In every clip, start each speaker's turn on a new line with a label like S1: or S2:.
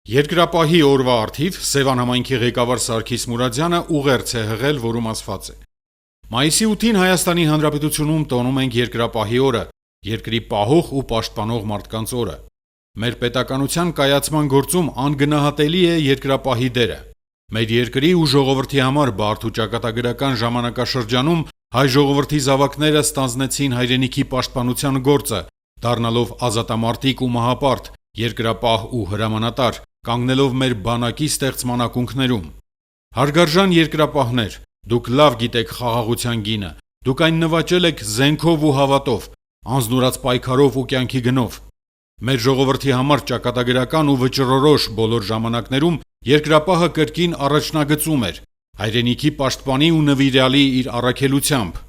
S1: Երկրապահի օրվա առթիվ Սևան համայնքի ղեկավար Սարգիս Մուրադյանը ուղերձ է հղել, որում ասված է. Մայիսի 8-ին Հայաստանի Հանրապետությունում տոնում ենք Երկրապահի օրը, երկրի պահող ու պաշտպանող մարդկանց օրը։ Մեր պետականության կայացման գործում անգնահատելի է երկրապահի դերը։ Մեր երկրի ու ժողովրդի համար բարդ ու ճակատագրական ժամանակաշրջանում հայ ժողովրդի զավակները ստանձնեցին հայրենիքի պաշտպանության գործը, դառնալով ազատամարտիկ ու մահապարտ, երկրապահ ու հրամանատար, կանգնելով մեր բանակի ստեղծման ակունքներում։ Հարգարժան երկրապահներ, դուք լավ գիտեք խաղաղության գինը, դուք այն նվաճել եք զենքով ու հավատով, անձնուրաց պայքարով ու կյանքի գնով։ Մեր ժողովրդի համար ճակատագրական ու վճռորոշ բոլոր ժամանակներում երկրապահը կրկին առաջնագծում էր, հայրենիքի պաշտպանի ու նվիրյալի իր առաքելությամբ։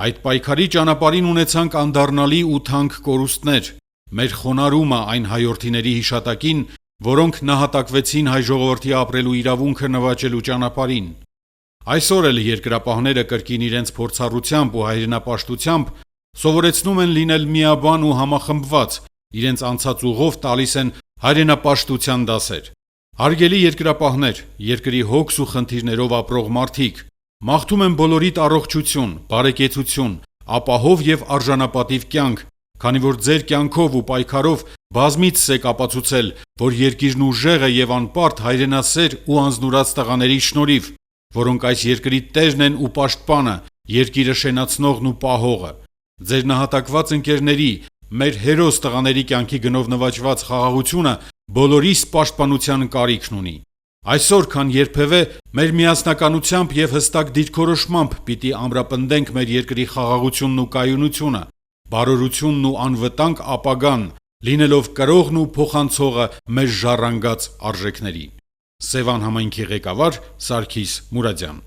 S1: Այդ պայքարի ճանապարհին ունեցանք անդառնալի ու թանկ կորուստներ, մեր խոնարհումը այն հայրենիների հիշատակին, որոնք նահատակվեցին հայ ժողովրդի ապրելու իրավունքը նվաճելու ճանապարհին։ Այսօր էլ երկրապահները կրկին իրենց փորձառությամբ ու հայրենապաշտությամբ սովորեցնում են լինել միաբան ու համախմբված, իրենց անցած ուղով տալիս են հայրենապաշտության դասեր։ Հարգելի երկրապահներ, երկրի հոգս ու խնդիրներով ապրող մարդիկ, մաղթում եմ բոլորիդ առողջություն, բարեկեցություն, ապահով եւ արժանապատիվ կյանք, քանի որ ձեր կյանքով ու պայքարով բազմիցս եք ապացուցել, որ երկիրն ուժեղ է եւ անպարտ հայրենասեր ու անձնուրաց տղաների շնորհիվ, որոնք այս երկրի տերն են ու պաշտպանը, երկիրը շենացնողն ու պահողը։ Ձեր նահատակված ընկերների, մեր հերոս տղաների կյանքի գնով նվաճված խաղաղությունը բոլորիս պաշտպանության կարիքն ունի։ Այսօր քան երբևէ մեր միասնականությամբ եւ հստակ դիրքորոշմամբ պիտի ամրապնդենք մեր երկրի խաղաղությունն ու կայունությունը, բարօրությունն ու անվտանգ ապագան, լինելով կրողն ու փոխանցողը մեր ժառանգած արժեքների։ Սևան համայնքի ղեկավար Սարգիս Մուրադյան։